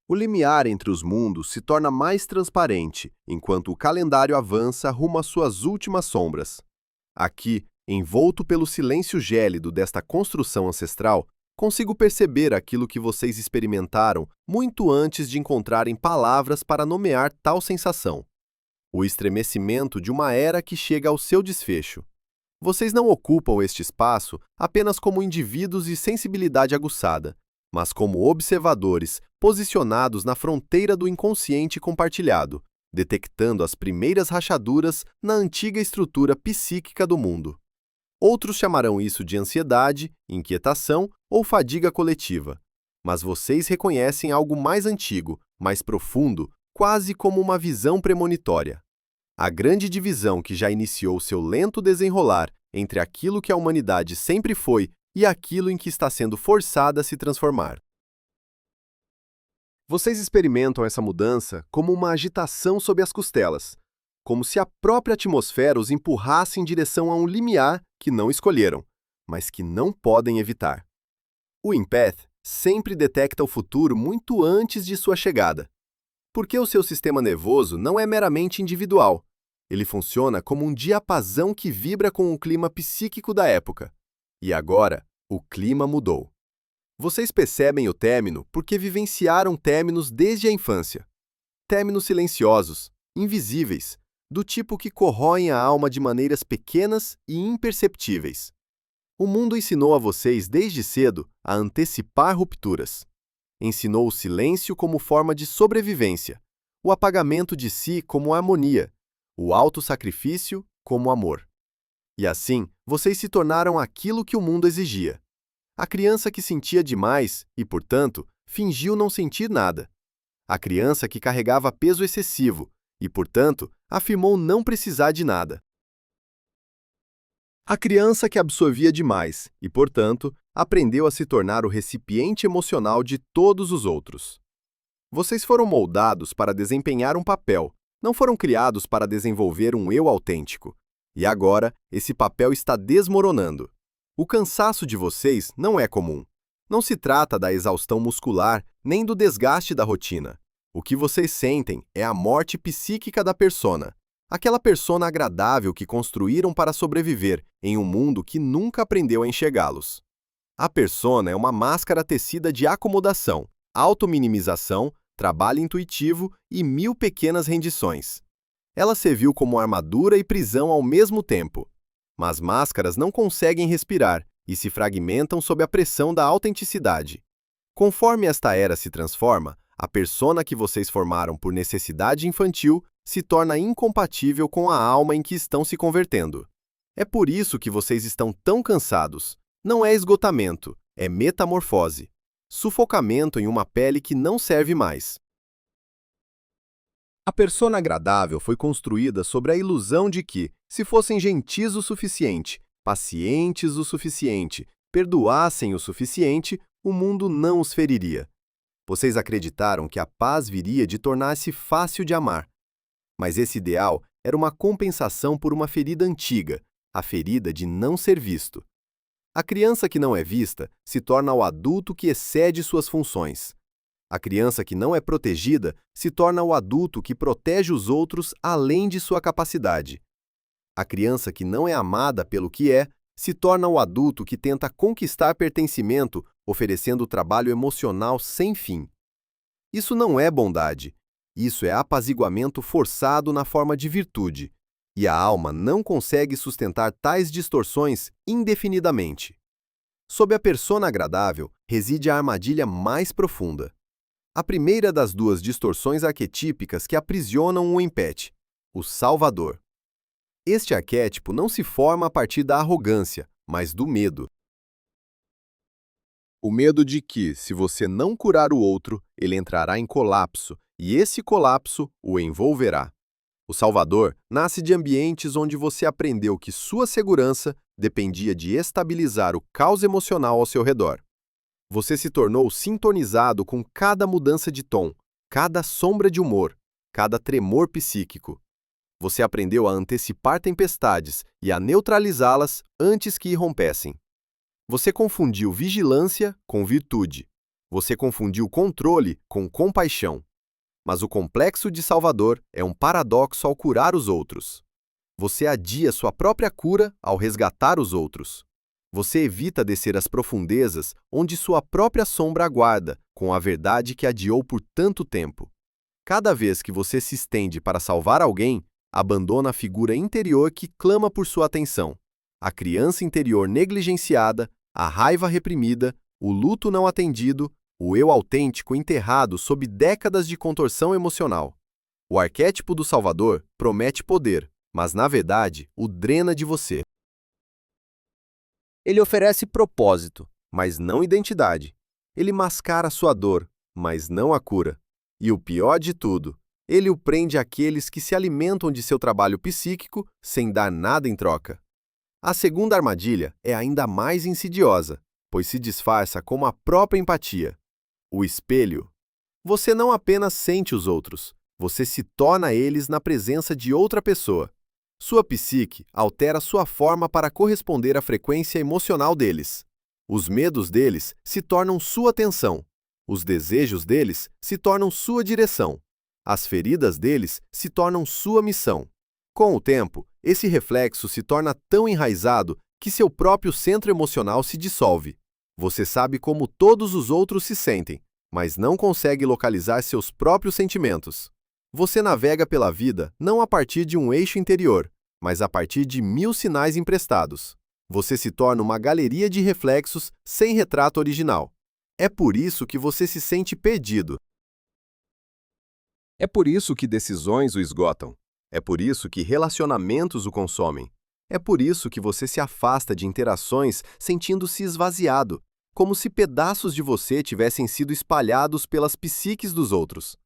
O limiar entre os mundos se torna mais transparente, enquanto o calendário avança rumo às suas últimas sombras. Aqui, envolto pelo silêncio gélido desta construção ancestral, consigo perceber aquilo que vocês experimentaram muito antes de encontrarem palavras para nomear tal sensação. O estremecimento de uma era que chega ao seu desfecho. Vocês não ocupam este espaço apenas como indivíduos de sensibilidade aguçada, mas como observadores posicionados na fronteira do inconsciente compartilhado, detectando as primeiras rachaduras na antiga estrutura psíquica do mundo. Outros chamarão isso de ansiedade, inquietação ou fadiga coletiva. Mas vocês reconhecem algo mais antigo, mais profundo, quase como uma visão premonitória. A grande divisão que já iniciou seu lento desenrolar entre aquilo que a humanidade sempre foi e aquilo em que está sendo forçada a se transformar. Vocês experimentam essa mudança como uma agitação sob as costelas, como se a própria atmosfera os empurrasse em direção a um limiar que não escolheram, mas que não podem evitar. O Empath sempre detecta o futuro muito antes de sua chegada, porque o seu sistema nervoso não é meramente individual. Ele funciona como um diapasão que vibra com o clima psíquico da época. E agora, o clima mudou. Vocês percebem o término porque vivenciaram términos desde a infância. Términos silenciosos, invisíveis, do tipo que corroem a alma de maneiras pequenas e imperceptíveis. O mundo ensinou a vocês desde cedo a antecipar rupturas. Ensinou o silêncio como forma de sobrevivência, o apagamento de si como harmonia, o autossacrifício como amor. E assim, vocês se tornaram aquilo que o mundo exigia. A criança que sentia demais e, portanto, fingiu não sentir nada. A criança que carregava peso excessivo e, portanto, afirmou não precisar de nada. A criança que absorvia demais e, portanto, aprendeu a se tornar o recipiente emocional de todos os outros. Vocês foram moldados para desempenhar um papel, não foram criados para desenvolver um eu autêntico. E agora, esse papel está desmoronando. O cansaço de vocês não é comum. Não se trata da exaustão muscular nem do desgaste da rotina. O que vocês sentem é a morte psíquica da persona. Aquela persona agradável que construíram para sobreviver em um mundo que nunca aprendeu a enxergá-los. A persona é uma máscara tecida de acomodação, autominimização, trabalho intuitivo e 1000 pequenas rendições. Ela serviu como armadura e prisão ao mesmo tempo. Mas máscaras não conseguem respirar e se fragmentam sob a pressão da autenticidade. Conforme esta era se transforma, a persona que vocês formaram por necessidade infantil se torna incompatível com a alma em que estão se convertendo. É por isso que vocês estão tão cansados. Não é esgotamento, é metamorfose. Sufocamento em uma pele que não serve mais. A persona agradável foi construída sobre a ilusão de que, se fossem gentis o suficiente, pacientes o suficiente, perdoassem o suficiente, o mundo não os feriria. Vocês acreditaram que a paz viria de tornar-se fácil de amar. Mas esse ideal era uma compensação por uma ferida antiga, a ferida de não ser visto. A criança que não é vista se torna o adulto que excede suas funções. A criança que não é protegida se torna o adulto que protege os outros além de sua capacidade. A criança que não é amada pelo que é se torna o adulto que tenta conquistar pertencimento oferecendo trabalho emocional sem fim. Isso não é bondade. Isso é apaziguamento forçado na forma de virtude. E a alma não consegue sustentar tais distorções indefinidamente. Sob a persona agradável reside a armadilha mais profunda. A primeira das duas distorções arquetípicas que aprisionam o Empath, o Salvador. Este arquétipo não se forma a partir da arrogância, mas do medo. O medo de que, se você não curar o outro, ele entrará em colapso, e esse colapso o envolverá. O Salvador nasce de ambientes onde você aprendeu que sua segurança dependia de estabilizar o caos emocional ao seu redor. Você se tornou sintonizado com cada mudança de tom, cada sombra de humor, cada tremor psíquico. Você aprendeu a antecipar tempestades e a neutralizá-las antes que irrompessem. Você confundiu vigilância com virtude. Você confundiu controle com compaixão. Mas o complexo de Salvador é um paradoxo ao curar os outros. Você adia sua própria cura ao resgatar os outros. Você evita descer às profundezas onde sua própria sombra aguarda, com a verdade que adiou por tanto tempo. Cada vez que você se estende para salvar alguém, abandona a figura interior que clama por sua atenção. A criança interior negligenciada, a raiva reprimida, o luto não atendido, o eu autêntico enterrado sob décadas de contorção emocional. O arquétipo do Salvador promete poder, mas na verdade o drena de você. Ele oferece propósito, mas não identidade. Ele mascara sua dor, mas não a cura. E o pior de tudo, ele o prende àqueles que se alimentam de seu trabalho psíquico sem dar nada em troca. A segunda armadilha é ainda mais insidiosa, pois se disfarça como a própria empatia. O espelho. Você não apenas sente os outros, você se torna eles na presença de outra pessoa. Sua psique altera sua forma para corresponder à frequência emocional deles. Os medos deles se tornam sua atenção. Os desejos deles se tornam sua direção. As feridas deles se tornam sua missão. Com o tempo, esse reflexo se torna tão enraizado que seu próprio centro emocional se dissolve. Você sabe como todos os outros se sentem, mas não consegue localizar seus próprios sentimentos. Você navega pela vida não a partir de um eixo interior, mas a partir de 1000 sinais emprestados. Você se torna uma galeria de reflexos sem retrato original. É por isso que você se sente perdido. É por isso que decisões o esgotam. É por isso que relacionamentos o consomem. É por isso que você se afasta de interações sentindo-se esvaziado, como se pedaços de você tivessem sido espalhados pelas psiques dos outros.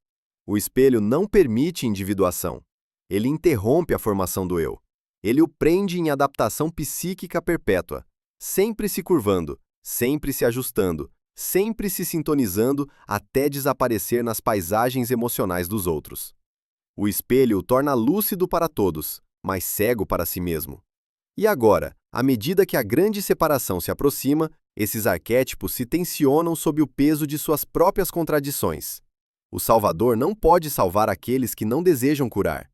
O espelho não permite individuação. Ele interrompe a formação do eu. Ele o prende em adaptação psíquica perpétua, sempre se curvando, sempre se ajustando, sempre se sintonizando até desaparecer nas paisagens emocionais dos outros. O espelho o torna lúcido para todos, mas cego para si mesmo. E agora, à medida que a grande separação se aproxima, esses arquétipos se tensionam sob o peso de suas próprias contradições. O Salvador não pode salvar aqueles que não desejam curar.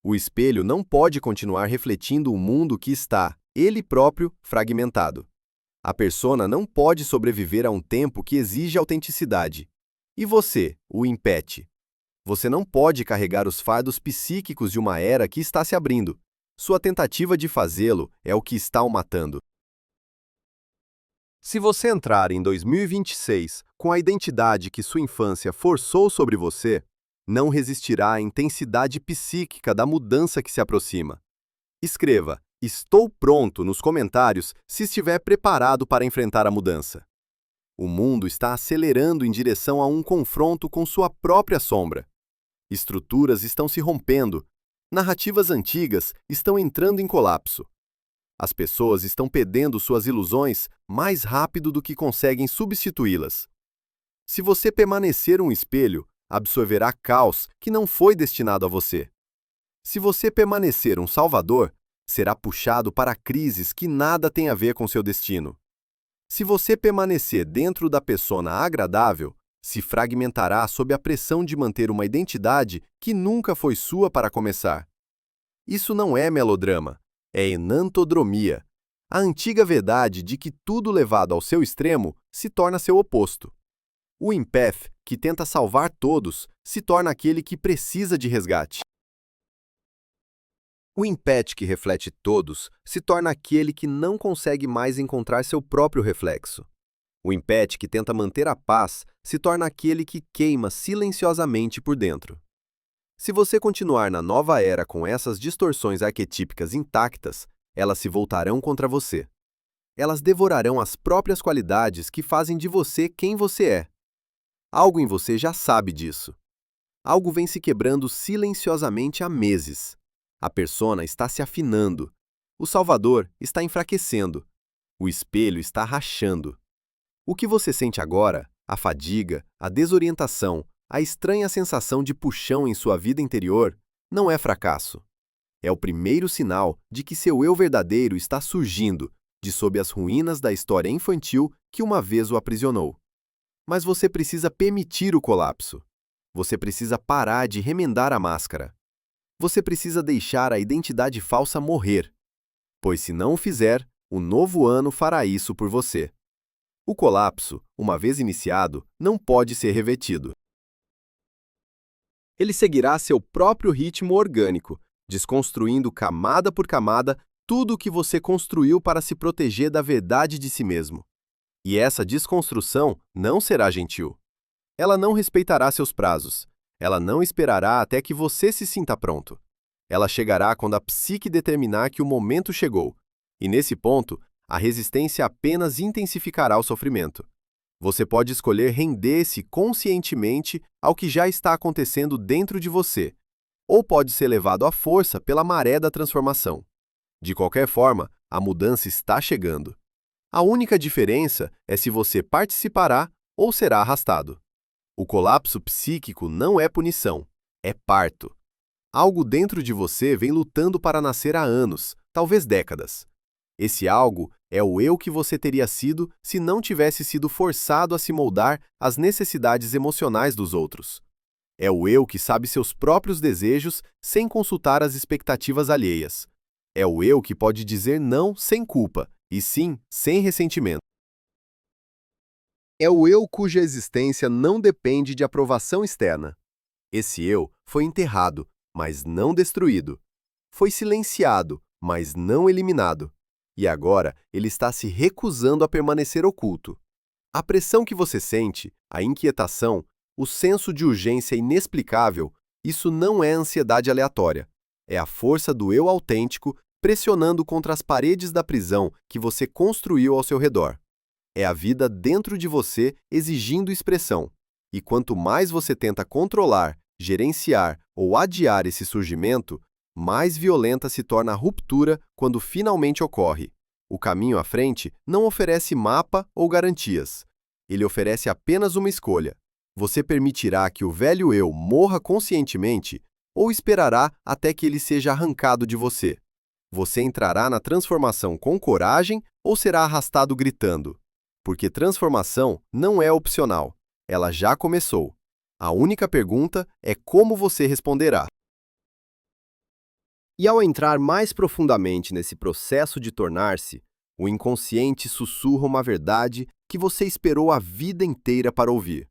O espelho não pode continuar refletindo o mundo que está, ele próprio, fragmentado. A persona não pode sobreviver a um tempo que exige autenticidade. E você, o impete. Você não pode carregar os fardos psíquicos de uma era que está se abrindo. Sua tentativa de fazê-lo é o que está o matando. Se você entrar em 2026 com a identidade que sua infância forçou sobre você, não resistirá à intensidade psíquica da mudança que se aproxima. Escreva "Estou pronto" nos comentários se estiver preparado para enfrentar a mudança. O mundo está acelerando em direção a um confronto com sua própria sombra. Estruturas estão se rompendo. Narrativas antigas estão entrando em colapso. As pessoas estão perdendo suas ilusões mais rápido do que conseguem substituí-las. Se você permanecer um espelho, absorverá caos que não foi destinado a você. Se você permanecer um salvador, será puxado para crises que nada têm a ver com seu destino. Se você permanecer dentro da persona agradável, se fragmentará sob a pressão de manter uma identidade que nunca foi sua para começar. Isso não é melodrama, é enantodromia, a antiga verdade de que tudo levado ao seu extremo se torna seu oposto. O empath, que tenta salvar todos, se torna aquele que precisa de resgate. O empath que reflete todos se torna aquele que não consegue mais encontrar seu próprio reflexo. O empath que tenta manter a paz se torna aquele que queima silenciosamente por dentro. Se você continuar na nova era com essas distorções arquetípicas intactas, elas se voltarão contra você. Elas devorarão as próprias qualidades que fazem de você quem você é. Algo em você já sabe disso. Algo vem se quebrando silenciosamente há meses. A persona está se afinando. O Salvador está enfraquecendo. O espelho está rachando. O que você sente agora, a fadiga, a desorientação, a estranha sensação de puxão em sua vida interior, não é fracasso. É o primeiro sinal de que seu eu verdadeiro está surgindo de sob as ruínas da história infantil que uma vez o aprisionou. Mas você precisa permitir o colapso. Você precisa parar de remendar a máscara. Você precisa deixar a identidade falsa morrer, pois se não o fizer, o novo ano fará isso por você. O colapso, uma vez iniciado, não pode ser revertido. Ele seguirá seu próprio ritmo orgânico, desconstruindo camada por camada tudo o que você construiu para se proteger da verdade de si mesmo. E essa desconstrução não será gentil. Ela não respeitará seus prazos. Ela não esperará até que você se sinta pronto. Ela chegará quando a psique determinar que o momento chegou. E nesse ponto, a resistência apenas intensificará o sofrimento. Você pode escolher render-se conscientemente ao que já está acontecendo dentro de você, ou pode ser levado à força pela maré da transformação. De qualquer forma, a mudança está chegando. A única diferença é se você participará ou será arrastado. O colapso psíquico não é punição, é parto. Algo dentro de você vem lutando para nascer há anos, talvez décadas. Esse algo é o eu que você teria sido se não tivesse sido forçado a se moldar às necessidades emocionais dos outros. É o eu que sabe seus próprios desejos sem consultar as expectativas alheias. É o eu que pode dizer não sem culpa, e sim sem ressentimento. É o eu cuja existência não depende de aprovação externa. Esse eu foi enterrado, mas não destruído. Foi silenciado, mas não eliminado. E agora ele está se recusando a permanecer oculto. A pressão que você sente, a inquietação, o senso de urgência inexplicável, isso não é ansiedade aleatória. É a força do eu autêntico pressionando contra as paredes da prisão que você construiu ao seu redor. É a vida dentro de você exigindo expressão. E quanto mais você tenta controlar, gerenciar ou adiar esse surgimento, mais violenta se torna a ruptura quando finalmente ocorre. O caminho à frente não oferece mapa ou garantias. Ele oferece apenas uma escolha. Você permitirá que o velho eu morra conscientemente ou esperará até que ele seja arrancado de você? Você entrará na transformação com coragem ou será arrastado gritando? Porque transformação não é opcional. Ela já começou. A única pergunta é como você responderá. E ao entrar mais profundamente nesse processo de tornar-se, o inconsciente sussurra uma verdade que você esperou a vida inteira para ouvir.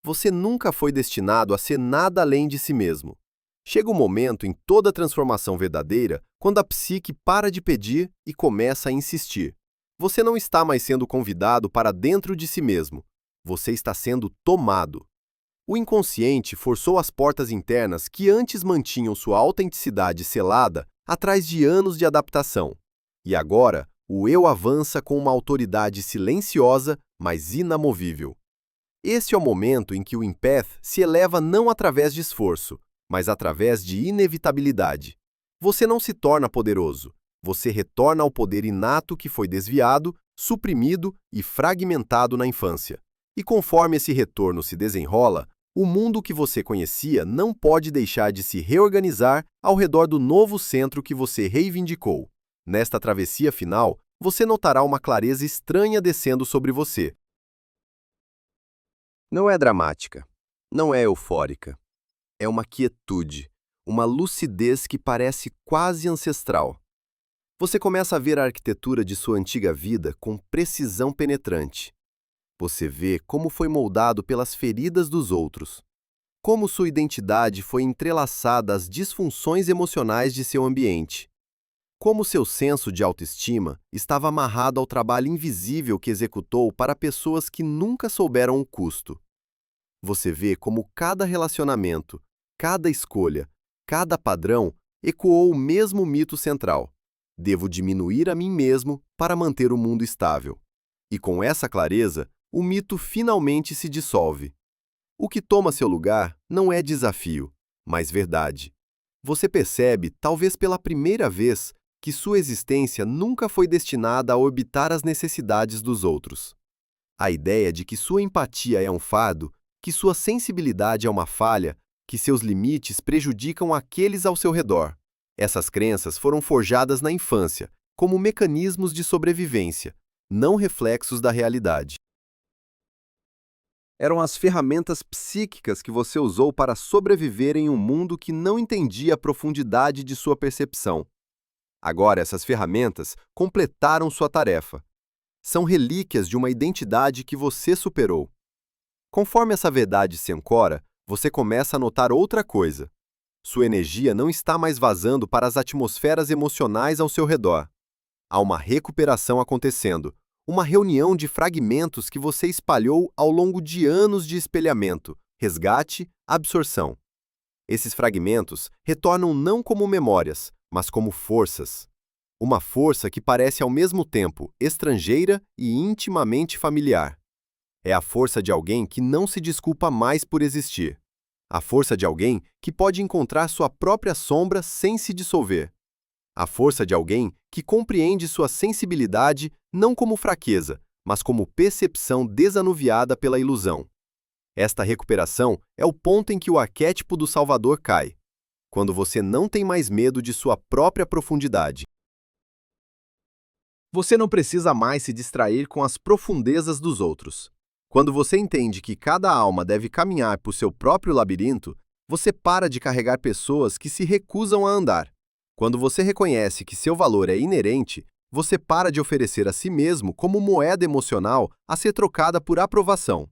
Você nunca foi destinado a ser nada além de si mesmo. Chega um momento em toda transformação verdadeira quando a psique para de pedir e começa a insistir. Você não está mais sendo convidado para dentro de si mesmo. Você está sendo tomado. O inconsciente forçou as portas internas que antes mantinham sua autenticidade selada atrás de anos de adaptação. E agora, o eu avança com uma autoridade silenciosa, mas inamovível. Esse é o momento em que o empath se eleva não através de esforço, mas através de inevitabilidade. Você não se torna poderoso. Você retorna ao poder inato que foi desviado, suprimido e fragmentado na infância. E conforme esse retorno se desenrola, o mundo que você conhecia não pode deixar de se reorganizar ao redor do novo centro que você reivindicou. Nesta travessia final, você notará uma clareza estranha descendo sobre você. Não é dramática, não é eufórica. É uma quietude, uma lucidez que parece quase ancestral. Você começa a ver a arquitetura de sua antiga vida com precisão penetrante. Você vê como foi moldado pelas feridas dos outros, como sua identidade foi entrelaçada às disfunções emocionais de seu ambiente, como seu senso de autoestima estava amarrado ao trabalho invisível que executou para pessoas que nunca souberam o custo. Você vê como cada relacionamento, cada escolha, cada padrão ecoou o mesmo mito central: devo diminuir a mim mesmo para manter o mundo estável. E com essa clareza, o mito finalmente se dissolve. O que toma seu lugar não é desafio, mas verdade. Você percebe, talvez pela primeira vez, que sua existência nunca foi destinada a orbitar as necessidades dos outros. A ideia de que sua empatia é um fardo, que sua sensibilidade é uma falha, que seus limites prejudicam aqueles ao seu redor. Essas crenças foram forjadas na infância, como mecanismos de sobrevivência, não reflexos da realidade. Eram as ferramentas psíquicas que você usou para sobreviver em um mundo que não entendia a profundidade de sua percepção. Agora, essas ferramentas completaram sua tarefa. São relíquias de uma identidade que você superou. Conforme essa verdade se ancora, você começa a notar outra coisa. Sua energia não está mais vazando para as atmosferas emocionais ao seu redor. Há uma recuperação acontecendo, uma reunião de fragmentos que você espalhou ao longo de anos de espelhamento, resgate, absorção. Esses fragmentos retornam não como memórias, mas como forças. Uma força que parece ao mesmo tempo estrangeira e intimamente familiar. É a força de alguém que não se desculpa mais por existir. A força de alguém que pode encontrar sua própria sombra sem se dissolver. A força de alguém que compreende sua sensibilidade não como fraqueza, mas como percepção desanuviada pela ilusão. Esta recuperação é o ponto em que o arquétipo do Salvador cai, quando você não tem mais medo de sua própria profundidade. Você não precisa mais se distrair com as profundezas dos outros. Quando você entende que cada alma deve caminhar por seu próprio labirinto, você para de carregar pessoas que se recusam a andar. Quando você reconhece que seu valor é inerente, você para de oferecer a si mesmo como moeda emocional a ser trocada por aprovação.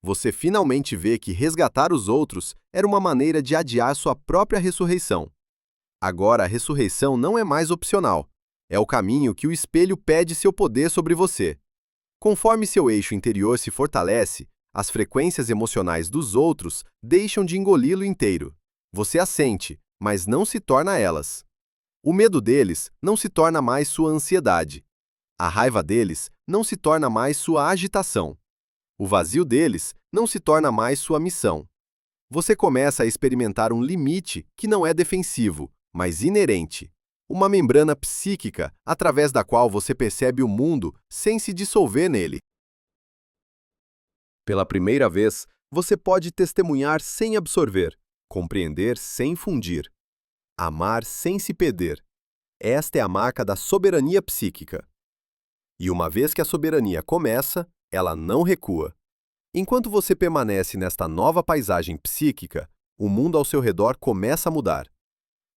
Você finalmente vê que resgatar os outros era uma maneira de adiar sua própria ressurreição. Agora a ressurreição não é mais opcional. É o caminho que o espelho pede seu poder sobre você. Conforme seu eixo interior se fortalece, as frequências emocionais dos outros deixam de engoli-lo inteiro. Você as sente, mas não se torna elas. O medo deles não se torna mais sua ansiedade. A raiva deles não se torna mais sua agitação. O vazio deles não se torna mais sua missão. Você começa a experimentar um limite que não é defensivo, mas inerente. Uma membrana psíquica através da qual você percebe o mundo sem se dissolver nele. Pela primeira vez, você pode testemunhar sem absorver, compreender sem fundir, amar sem se perder. Esta é a marca da soberania psíquica. E uma vez que a soberania começa, ela não recua. Enquanto você permanece nesta nova paisagem psíquica, o mundo ao seu redor começa a mudar.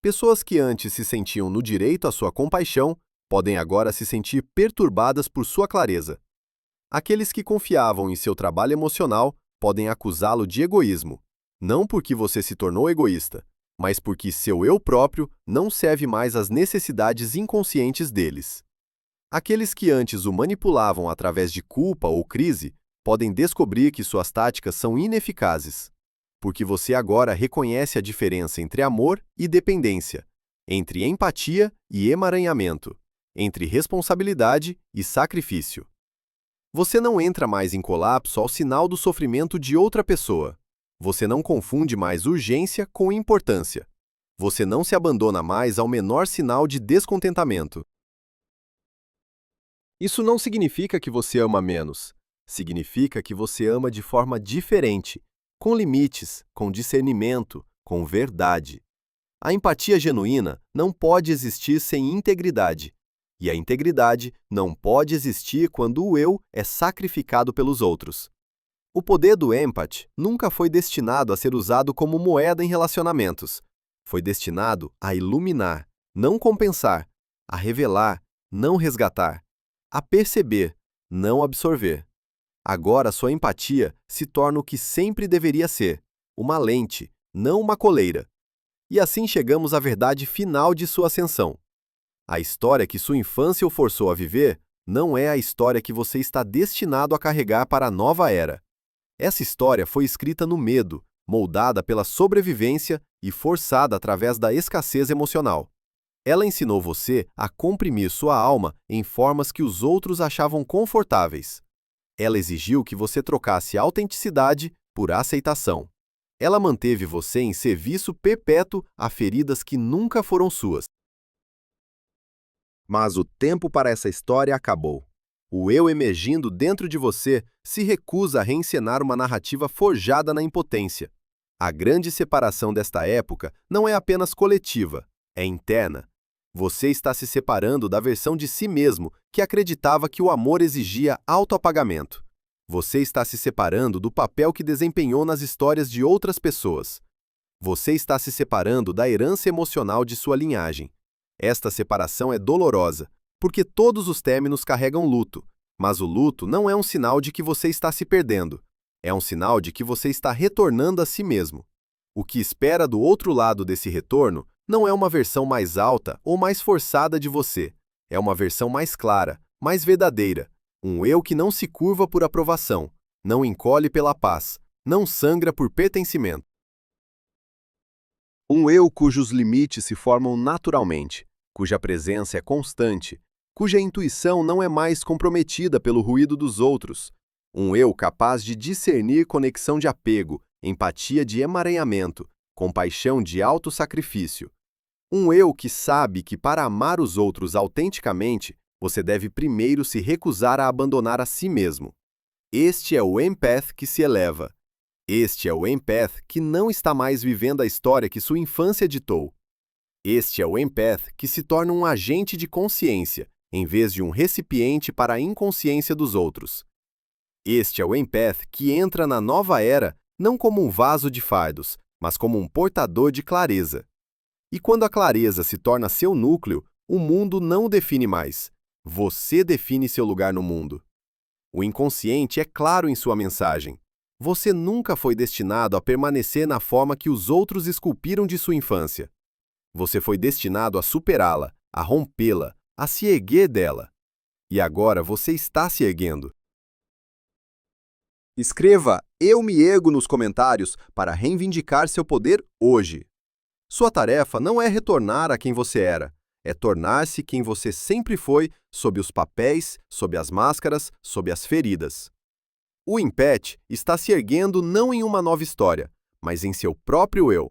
Pessoas que antes se sentiam no direito à sua compaixão podem agora se sentir perturbadas por sua clareza. Aqueles que confiavam em seu trabalho emocional podem acusá-lo de egoísmo, não porque você se tornou egoísta, mas porque seu eu próprio não serve mais às necessidades inconscientes deles. Aqueles que antes o manipulavam através de culpa ou crise podem descobrir que suas táticas são ineficazes. Porque você agora reconhece a diferença entre amor e dependência, entre empatia e emaranhamento, entre responsabilidade e sacrifício. Você não entra mais em colapso ao sinal do sofrimento de outra pessoa. Você não confunde mais urgência com importância. Você não se abandona mais ao menor sinal de descontentamento. Isso não significa que você ama menos. Significa que você ama de forma diferente, com limites, com discernimento, com verdade. A empatia genuína não pode existir sem integridade, e a integridade não pode existir quando o eu é sacrificado pelos outros. O poder do empath nunca foi destinado a ser usado como moeda em relacionamentos. Foi destinado a iluminar, não compensar, a revelar, não resgatar, a perceber, não absorver. Agora sua empatia se torna o que sempre deveria ser, uma lente, não uma coleira. E assim chegamos à verdade final de sua ascensão. A história que sua infância o forçou a viver não é a história que você está destinado a carregar para a nova era. Essa história foi escrita no medo, moldada pela sobrevivência e forçada através da escassez emocional. Ela ensinou você a comprimir sua alma em formas que os outros achavam confortáveis. Ela exigiu que você trocasse autenticidade por aceitação. Ela manteve você em serviço perpétuo a feridas que nunca foram suas. Mas o tempo para essa história acabou. O eu emergindo dentro de você se recusa a reencenar uma narrativa forjada na impotência. A grande separação desta época não é apenas coletiva, é interna. Você está se separando da versão de si mesmo que acreditava que o amor exigia autoapagamento. Você está se separando do papel que desempenhou nas histórias de outras pessoas. Você está se separando da herança emocional de sua linhagem. Esta separação é dolorosa, porque todos os términos carregam luto, mas o luto não é um sinal de que você está se perdendo. É um sinal de que você está retornando a si mesmo. O que espera do outro lado desse retorno não é uma versão mais alta ou mais forçada de você. É uma versão mais clara, mais verdadeira. Um eu que não se curva por aprovação, não encolhe pela paz, não sangra por pertencimento. Um eu cujos limites se formam naturalmente, cuja presença é constante, cuja intuição não é mais comprometida pelo ruído dos outros. Um eu capaz de discernir conexão de apego, empatia de emaranhamento, compaixão de autossacrifício. Um eu que sabe que para amar os outros autenticamente, você deve primeiro se recusar a abandonar a si mesmo. Este é o empath que se eleva. Este é o empath que não está mais vivendo a história que sua infância ditou. Este é o empath que se torna um agente de consciência, em vez de um recipiente para a inconsciência dos outros. Este é o empath que entra na nova era não como um vaso de fardos, mas como um portador de clareza. E quando a clareza se torna seu núcleo, o mundo não o define mais. Você define seu lugar no mundo. O inconsciente é claro em sua mensagem. Você nunca foi destinado a permanecer na forma que os outros esculpiram de sua infância. Você foi destinado a superá-la, a rompê-la, a se erguer dela. E agora você está se erguendo. Escreva "Eu me ergo" nos comentários para reivindicar seu poder hoje. Sua tarefa não é retornar a quem você era, é tornar-se quem você sempre foi sob os papéis, sob as máscaras, sob as feridas. O empath está se erguendo não em uma nova história, mas em seu próprio eu.